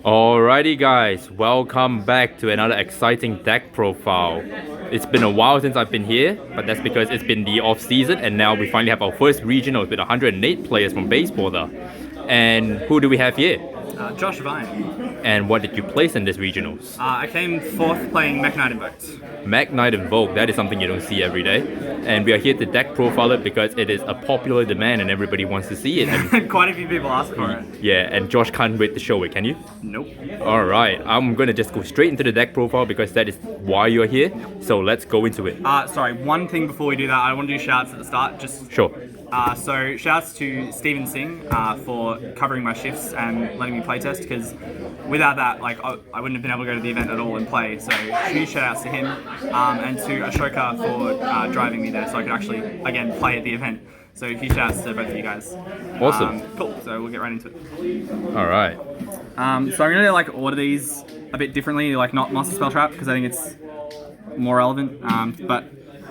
Alrighty guys, welcome back to another exciting deck profile. It's been a while since I've been here, but that's because it's been the off season and now we finally have our first regional with 108 players from Bayswater. And who do we have here? Josh Vine. And what did you place in this regionals? I came fourth playing Mekk Invoked. Mekk Invoked, that is something you don't see every day. And we are here to deck profile it because it is a popular demand and everybody wants to see it. And quite a few people ask for it. yeah, and Josh can't wait to show it, can you? Nope. Alright, I'm gonna just go straight into the deck profile because that is why you're here. So let's go into it. Sorry, one thing before we do that, I want to do shouts at the start. Sure. So shouts to Steven Singh for covering my shifts and letting me playtest, because without that, like I wouldn't have been able to go to the event at all and play. So huge shout outs to him and to Ashoka for driving me there so I could actually again play at the event. So huge shout outs to both of you guys. Awesome. Cool. So we'll get right into it. All right. So I'm gonna like order these a bit differently, like not Monster Spell Trap, because I think it's more relevant. But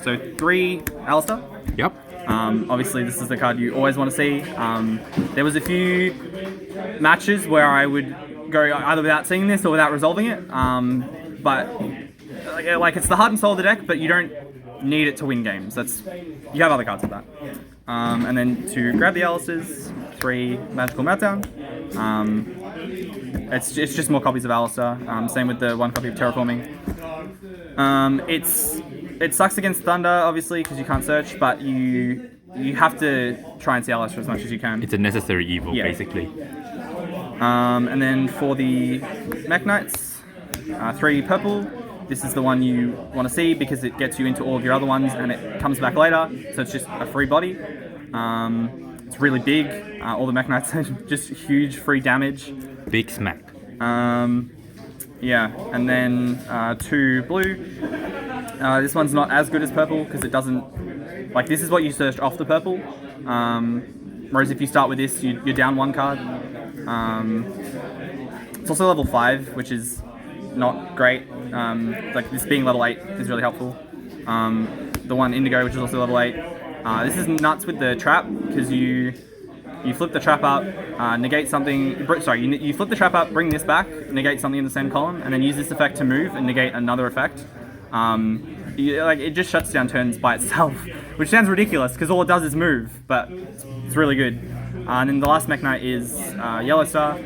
so 3 Alistair. Yep. Obviously this is the card you always want to see. There was a few matches where I would go either without seeing this or without resolving it, but like it's the heart and soul of the deck, but you don't need it to win games. You have other cards with that. And then to grab the Alistairs, 3 Magical Meltdown. It's just more copies of Alistair. Same with the 1 copy of Terraforming. It sucks against Thunder, obviously, because you can't search, but you have to try and see Alistair as much as you can. It's a necessary evil, Yeah. basically. And then for the Mekk Knights, 3 purple. This is the one you want to see because it gets you into all of your other ones and it comes back later, so it's just a free body. It's really big. All the Mekk Knights are just huge free damage. Big smack. Yeah, and then 2 blue. This one's not as good as purple because it doesn't, like, this is what you search off the purple. Whereas if you start with this, you're down 1 card. It's also level 5, which is not great. Like this being level 8 is really helpful. The one Indigo, which is also level 8. This is nuts with the trap because you flip the trap up, negate something. Sorry, you flip the trap up, bring this back, negate something in the same column, and then use this effect to move and negate another effect. It just shuts down turns by itself, which sounds ridiculous because all it does is move, but it's really good. And then the last Mekk Knight is Yellow Star.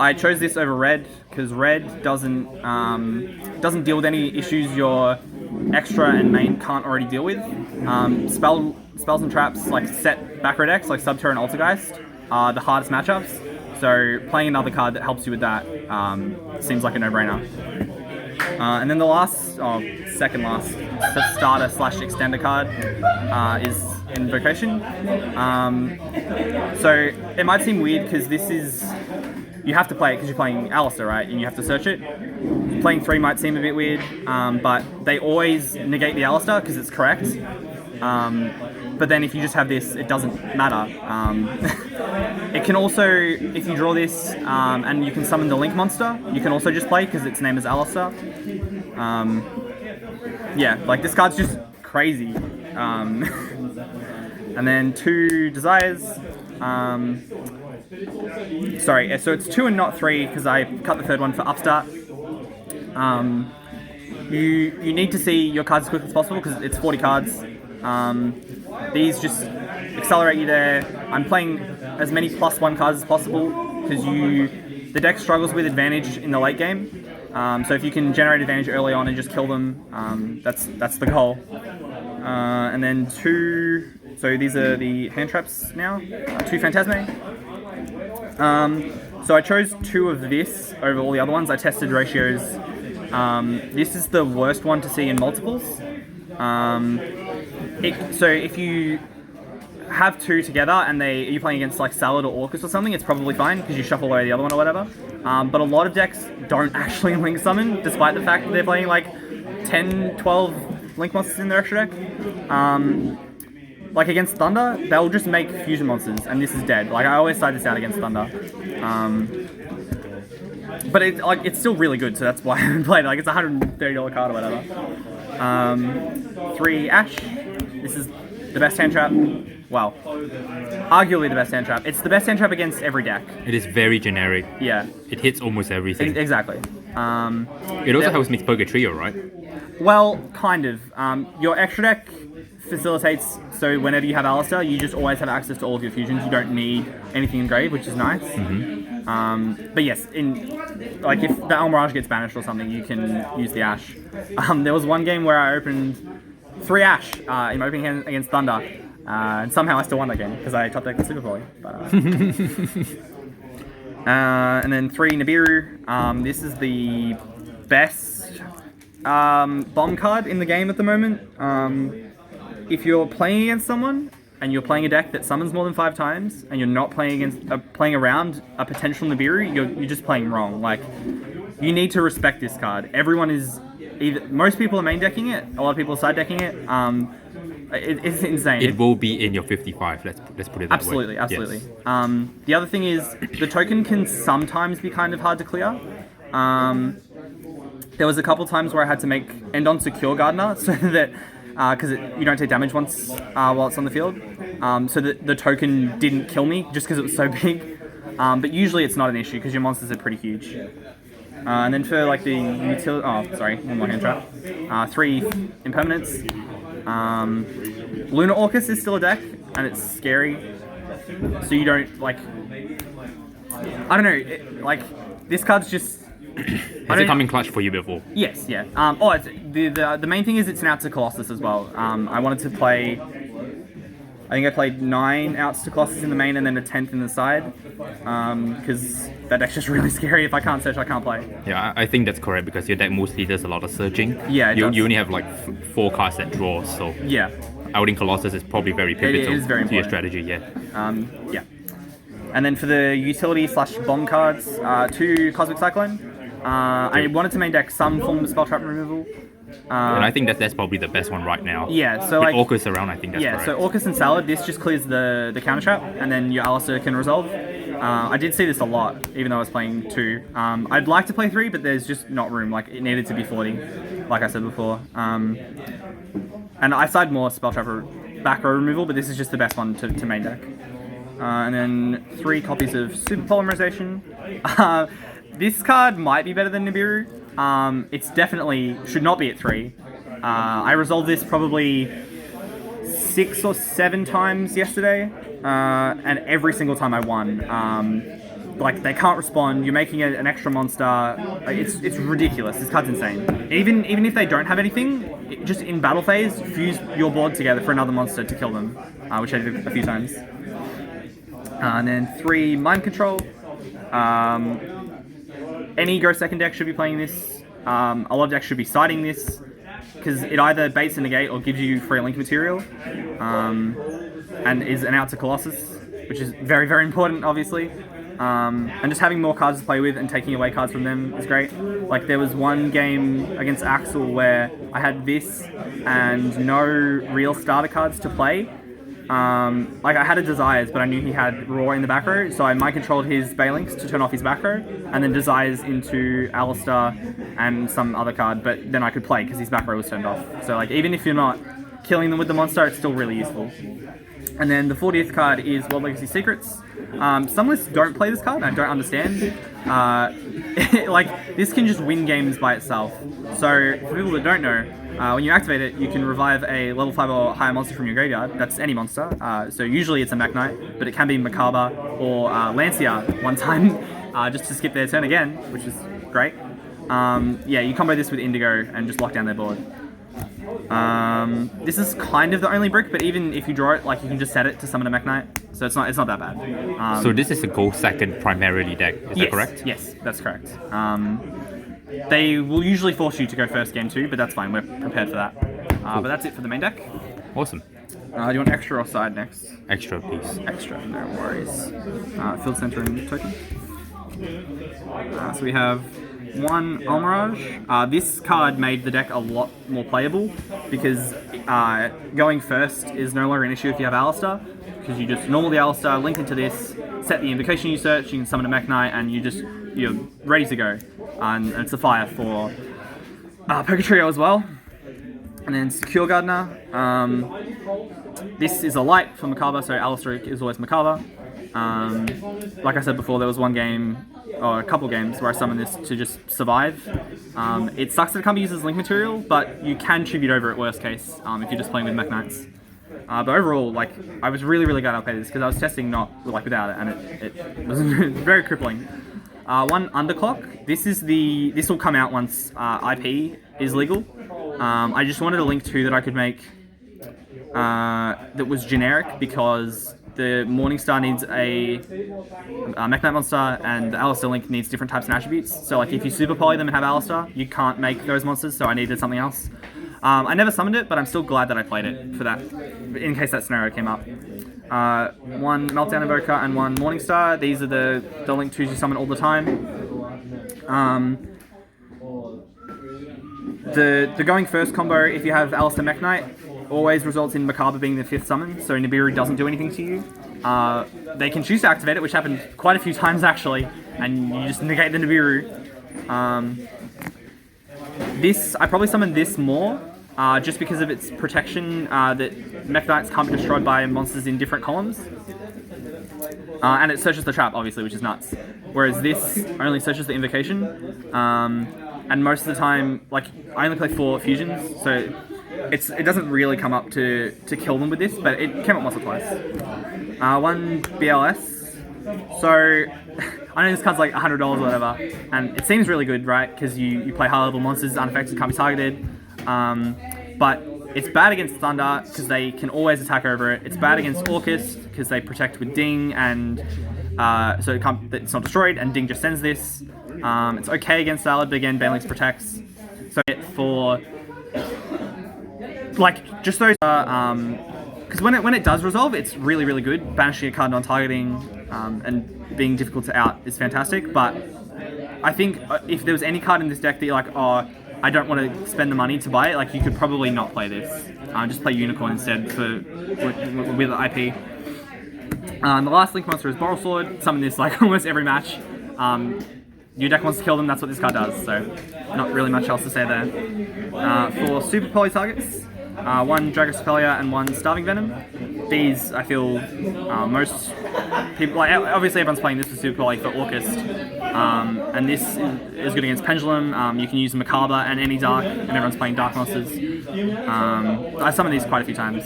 I chose this over red because red doesn't deal with any issues your extra and main can't already deal with. Spells and traps like set back-row decks like Subterra and Altergeist are the hardest matchups. So playing another card that helps you with that seems like a no-brainer. And then the second last starter / extender card is Invocation. So it might seem weird because this is, you have to play it because you're playing Alistair, right? And you have to search it. Playing 3 might seem a bit weird, but they always negate the Alistair because it's correct. But then if you just have this, it doesn't matter. It can also, if you draw this and you can summon the Link monster, you can also just play because its name is Alistair. Yeah, like this card's just crazy. And then 2 Desires. Sorry, so it's 2 and not 3 because I cut the 3rd one for Upstart. You need to see your cards as quickly as possible because it's 40 cards. These just accelerate you there. I'm playing as many +1 cards as possible because the deck struggles with advantage in the late game. So if you can generate advantage early on and just kill them, that's the goal. And then 2. So these are the hand traps now. 2 Phantasme. So I chose 2 of this over all the other ones. I tested ratios. This is the worst one to see in multiples. So if you have 2 together and you're playing against like Salad or Orcus or something, it's probably fine because you shuffle away the other one or whatever. But a lot of decks don't actually link summon, despite the fact that they're playing like 10, 12 link monsters in their extra deck. Like against Thunder, they'll just make fusion monsters, and this is dead. Like I always side this out against Thunder. But it's still really good, so that's why I played it. Like it's a $130 card or whatever. 3 Ash. This is the best hand trap. well, arguably the best hand trap. It's the best hand trap against every deck. It is very generic. Yeah, It hits almost everything. exactly. It also helps mix Poker Trio, right? Well, kind of. Your extra deck facilitates, so whenever you have Alistair, you just always have access to all of your fusions. You don't need anything engraved, which is nice. But yes, if the Almirage gets banished or something, you can use the Ash. There was one game where I opened 3 Ash in my opening hand against Thunder, and somehow I still won that game because I top decked the Super Volley. And then 3 Nibiru. This is the best bomb card in the game at the moment. If you're playing against someone and you're playing a deck that summons more than 5 times and you're not playing around a potential Nibiru, you're just playing wrong. Like, you need to respect this card. Everyone is most people are main decking it, a lot of people are side decking it. It's insane. It will be in your 55. Let's put it that absolutely, way. Absolutely. Yes. The other thing is the token can sometimes be kind of hard to clear. There was a couple times where I had to end on Secure Gardener so that because you don't take damage once while it's on the field, so that the token didn't kill me just because it was so big. But usually it's not an issue because your monsters are pretty huge. And then for like the utility, one more hand trap. 3 impermanents. Lunar Orcus is still a deck, and it's scary. So you don't I don't know. This card's just. Has it come in clutch for you before? Yes, yeah. The main thing is it's an out to Colossus as well. I wanted to play. I think I played 9 outs to Colossus in the main and then a 10th in the side. Because that deck's just really scary. If I can't search, I can't play. Yeah, I think that's correct because your deck mostly does a lot of searching. Yeah, you only have 4 cards that draw, so yeah. Outing Colossus is probably very pivotal it is very to your important. strategy. Yeah. Yeah. And then for the utility / bomb cards, 2 Cosmic Cyclone. I wanted to main deck some form of spell trap removal. And I think that's probably the best one right now. Yeah, so with Orcus around, I think that's correct. So Orcus and Salad, this just clears the counter trap, and then your Alistair can resolve. I did see this a lot, even though I was playing 2. I'd like to play 3, but there's just not room. It needed to be 40, like I said before. And I side more spell trap back row removal, but this is just the best one to main deck. And then 3 copies of Super Polymerization. This card might be better than Nibiru. It's definitely should not be at 3. I resolved this probably 6 or 7 times yesterday, and every single time I won. They can't respond. You're making an extra monster. It's ridiculous. This card's insane. Even if they don't have anything, just in battle phase, fuse your board together for another monster to kill them, which I did a few times. And then 3 Mind Control. Any Ghost second deck should be playing this. A lot of decks should be siding this because it either baits a negate or gives you free link material, and is an out to Colossus, which is very, very important, obviously. And just having more cards to play with and taking away cards from them is great. There was one game against Axel where I had this and no real starter cards to play. I had a Desires, but I knew he had Raw in the back row, so I mind controlled his Balinks to turn off his back row, and then Desires into Alistair and some other card, but then I could play because his back row was turned off. So even if you're not killing them with the monster, it's still really useful. And then the 40th card is World Legacy Secrets. Some lists don't play this card, and I don't understand. This can just win games by itself. So for people that don't know, when you activate it, you can revive a level 5 or higher monster from your graveyard. That's any monster. So usually it's a Mekk Knight, but it can be Macabre or Lancia one time, just to skip their turn again, which is great. You combo this with Indigo and just lock down their board. This is kind of the only brick, but even if you draw it, you can just set it to summon a Mekk Knight, so it's not that bad. So this is a gold second primarily deck, is that correct? Yes, that's correct. They will usually force you to go first game 2, but that's fine, we're prepared for that. But that's it for the main deck. Awesome. Do you want extra or side next? Extra, please. Extra, no worries. Field center and token. So we have 1 Almirage. This card made the deck a lot more playable because going first is no longer an issue if you have Alistair, because you just normal the Alistair, link into this, set the invocation you search, you can summon a Mekk Knight, and you're ready to go. And it's a fire for Poker Trio as well. And then Secure Gardener. This is a light for Macabre, so Alistair is always Macabre. Like I said before, there was one game, or a couple games, where I summoned this to just survive. It sucks that it can't be used as link material, but you can tribute over it worst case, if you're just playing with Mekk Knights. But overall, like, I was really glad I played this, because I was testing not without it, and it was very crippling. One Underclock. This will come out once IP is legal. I just wanted a link 2 that I could make that was generic, because the Morningstar needs a Mekk Knight monster, and the Alistair link needs different types and attributes. So like if you super poly them and have Alistair, you can't make those monsters, so I needed something else. I never summoned it, but I'm still glad that I played it for that, in case that scenario came up. One Meltdown Invoker and one Morningstar. These are the link 2s you summon all the time. The going first combo, if you have Alistair Mekk Knight, always results in Macabre being the 5th summon, so Nibiru doesn't do anything to you. They can choose to activate it, which happened quite a few times actually, and you just negate the Nibiru. I probably summoned this more, just because of its protection, that Mekk Knights can't be destroyed by monsters in different columns. And it searches the trap, obviously, which is nuts. Whereas this only searches the invocation, and most of the time, like, I only play 4 fusions, so it doesn't really come up to kill them with this, but it came up once or twice. One BLS. So, I know this card's like $100 or whatever, and it seems really good, right? Because you play high level monsters, unaffected, can't be targeted. But it's bad against Thunder, because they can always attack over it. It's bad against Orcus, because they protect with Ding, and so it's not destroyed, and Ding just sends this. It's okay against Salad, but again, Banelix protects. So for like just those, because when it does resolve, it's really good. Banishing a card non-targeting and being difficult to out is fantastic. But I think if there was any card in this deck that you're like, oh, I don't want to spend the money to buy it, like you could probably not play this. Just play Unicorn instead with IP. The last Link monster is Boral Sword. Summon this like almost every match. Your deck wants to kill them, that's what this card does, so not really much else to say there. For Super Poly targets, one Dragospellia and one Starving Venom. These, I feel, most people, like, obviously everyone's playing this with Super Poly for Orcust, and this is good against Pendulum. You can use Macabre and any Dark, and everyone's playing Dark monsters. I summoned these quite a few times.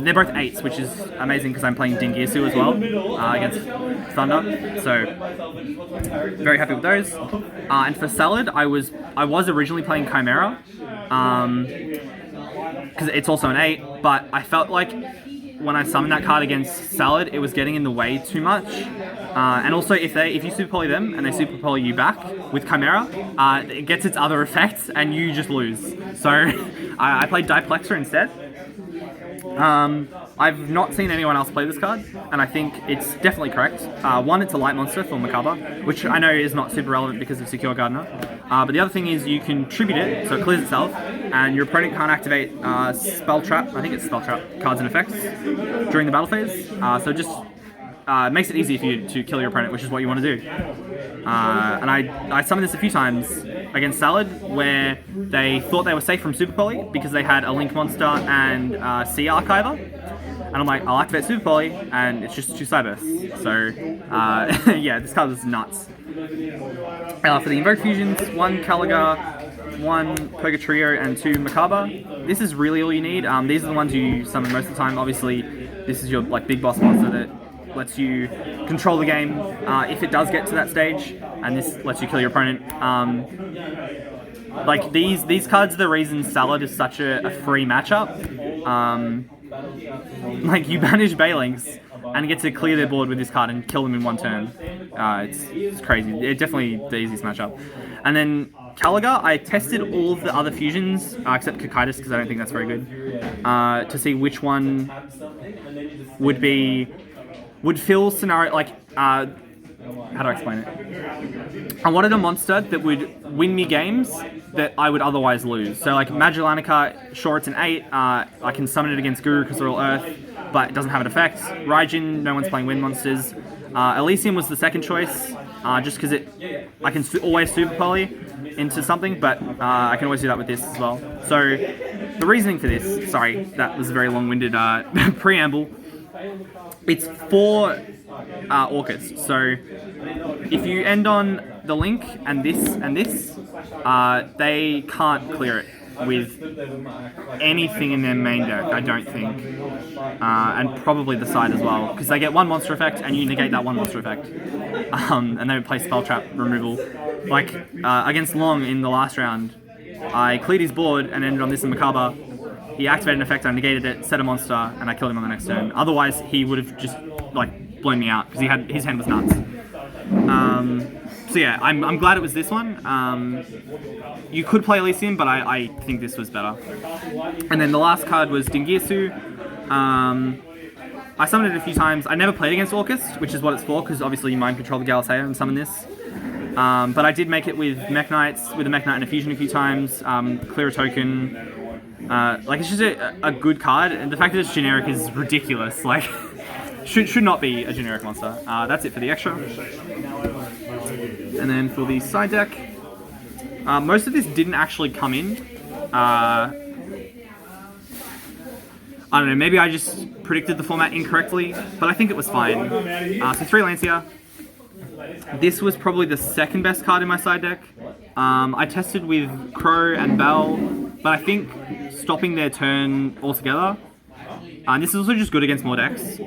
They're both 8s, which is amazing because I'm playing Dingirsu as well against Thunder, so very happy with those. And for Salad, I was originally playing Chimera, because it's also an 8, but I felt like when I summoned that card against Salad, it was getting in the way too much. And also, if you super poly them and they super poly you back with Chimera, it gets its other effects and you just lose. So I played Diplexer instead. I've not seen anyone else play this card, and I think it's definitely correct. One, it's a light monster for Macabre, which I know is not super relevant because of Secure Gardener. But the other thing is you can tribute it, so it clears itself, and your opponent can't activate Spell Trap, I think it's Spell Trap, cards and effects during the battle phase. So it just makes it easy for you to kill your opponent, which is what you want to do. And I summoned this a few times against Salad, where they thought they were safe from Super Poly because they had a Link monster and Sea Archiver. And I'm like, I'll activate Super Poly, and it's just 2 Cybursts. So, yeah, this card was nuts. For the Invoke Fusions, 1 Caligar, 1 Purgatrio, and 2 Macabre. This is really all you need. These are the ones you summon most of the time. Obviously, this is your like big boss monster that lets you control the game if it does get to that stage, and this lets you kill your opponent. Like these cards are the reason Salad is such a free matchup. Like you banish Baylings and get to clear their board with this card and kill them in 1 turn. It's crazy. It's definitely the easiest matchup. And then Caligar, I tested all of the other fusions except Cocytus because I don't think that's very good, to see which one would fill scenario like how do I explain it? I wanted a monster that would win me games that I would otherwise lose. So like Magelanica, sure it's an 8, I can summon it against Guru because they're all Earth, but it doesn't have an effect. Raijin, no one's playing wind monsters. Elysium was the second choice, just because I can always super poly into something, but I can always do that with this as well. So the reasoning for this, sorry, that was a very long-winded preamble. It's for Orcus. So if you end on the link and this, they can't clear it with anything in their main deck, I don't think. And probably the side as well, because they get one monster effect and you negate that one monster effect. And they play spell trap removal. Like against Long in the last round, I cleared his board and ended on this in Macabre. He activated an effect, I negated it, set a monster, and I killed him on the next turn. Otherwise, he would have just like blown me out because his hand was nuts. So yeah, I'm glad it was this one. You could play Elysium, but I think this was better. And then the last card was Dingirsu. I summoned it a few times. I never played against Orcus, which is what it's for, because obviously you mind control the Galatea and summon this. But I did make it with Mekk Knights, with a Mekk Knight and a Fusion a few times, clear a token. Like, it's just a good card, and the fact that it's generic is ridiculous. Like, should not be a generic monster. That's it for the extra. And then for the side deck, most of this didn't actually come in. I don't know, maybe I just predicted the format incorrectly, but I think it was fine. So 3 Lancia. This was probably the second best card in my side deck. I tested with Crow and Bell, but I think stopping their turn altogether. And this is also just good against more decks,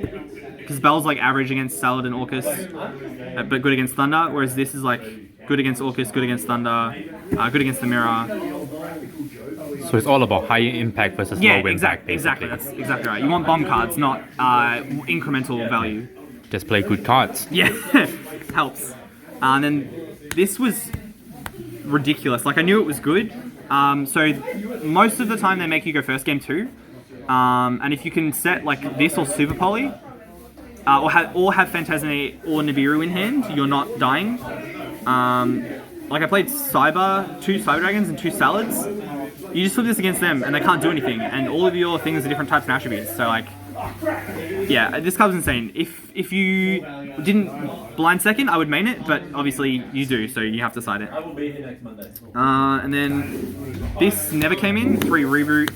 because Bell's like average against Salad and Orcus, but good against Thunder, whereas this is like good against Orcus, good against Thunder, good against the Mirror. So it's all about high impact versus low impact, basically. Exactly, that's exactly right. You want bomb cards, not incremental value. Just play good cards. Yeah, helps. And then this was ridiculous. Like, I knew it was good. So most of the time they make you go first game 2. And if you can set like this or Super Poly, or have Phantasme or Nibiru in hand, you're not dying. Like I played two Cyber Dragons and 2 Salads. You just flip this against them and they can't do anything, and all of your things are different types and attributes. So like, yeah, this card's insane. If you didn't blind second, I would main it, but obviously you do, so you have to side it. And then this never came in. 3 Reboot,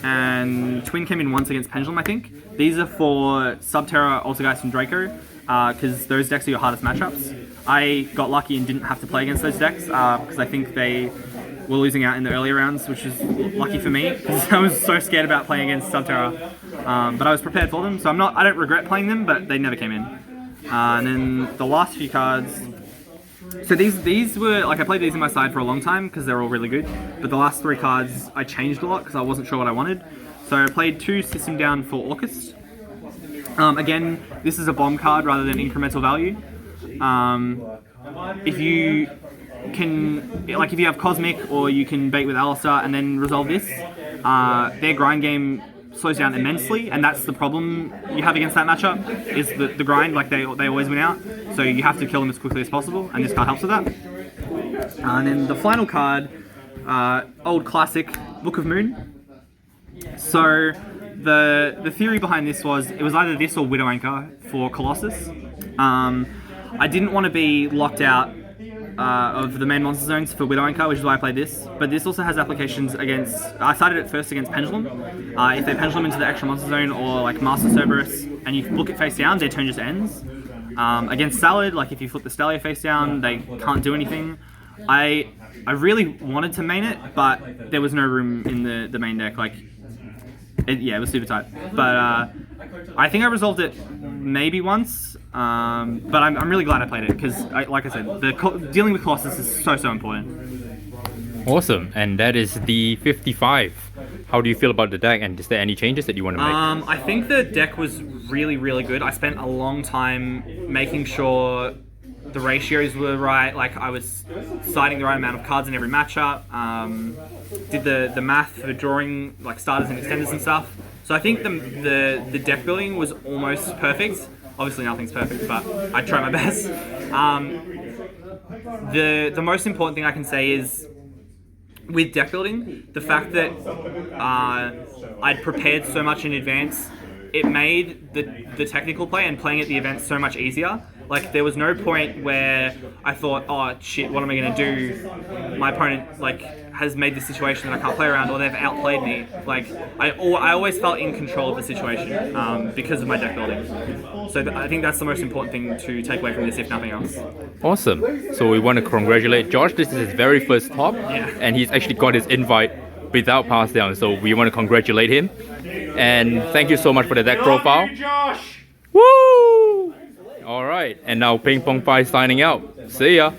and Twin came in once against Pendulum, I think. These are for Subterra, Altergeist, and Draco, because those decks are your hardest matchups. I got lucky and didn't have to play against those decks, because I think they were losing out in the earlier rounds, which is lucky for me, because I was so scared about playing against Subterra. But I was prepared for them, so I don't regret playing them, but they never came in. And then the last few cards. So these were, like, I played these in my side for a long time because they're all really good, but the last 3 cards I changed a lot because I wasn't sure what I wanted. So I played 2 System Down for Orcus. Again, this is a bomb card rather than incremental value. If you can, like, if you have Cosmic, or you can bait with Alistar and then resolve this, their grind game slows down immensely, and that's the problem you have against that matchup, is the grind. Like, they always win out, so you have to kill them as quickly as possible, and this card helps with that. And then the final card, old classic, Book of Moon. So the theory behind this was, it was either this or Widow Anchor for Colossus. I didn't want to be locked out of the main monster zones for Widow Anchor, which is why I played this. But this also has applications against... I started it first against Pendulum. If they Pendulum into the extra monster zone, or like Master Cerberus, and you book it face down, their turn just ends. Against Salad, like if you flip the Stalia face down, they can't do anything. I really wanted to main it, but there was no room in the main deck. Like, it was super tight. But I think I resolved it maybe once. But I'm really glad I played it, because, like I said, dealing with Colossus is so important. Awesome, and that is the 55. How do you feel about the deck, and is there any changes that you want to make? I think the deck was really, really good. I spent a long time making sure the ratios were right. Like, I was siding the right amount of cards in every matchup. Did the math for drawing like starters and extenders and stuff. So I think the deck building was almost perfect. Obviously nothing's perfect, but I try my best. The most important thing I can say is, with deck building, the fact that I'd prepared so much in advance, it made the technical play and playing at the event so much easier. Like, there was no point where I thought, oh shit, what am I going to do? My opponent like has made the situation that I can't play around, or they've outplayed me. Like I always felt in control of the situation because of my deck building. So I think that's the most important thing to take away from this, if nothing else. Awesome. So we want to congratulate Josh. This is his very first top, and he's actually got his invite without pass down. So we want to congratulate him. And thank you so much for the deck profile. Josh! Woo! All right, and now Ping Pong Pie signing out. See ya.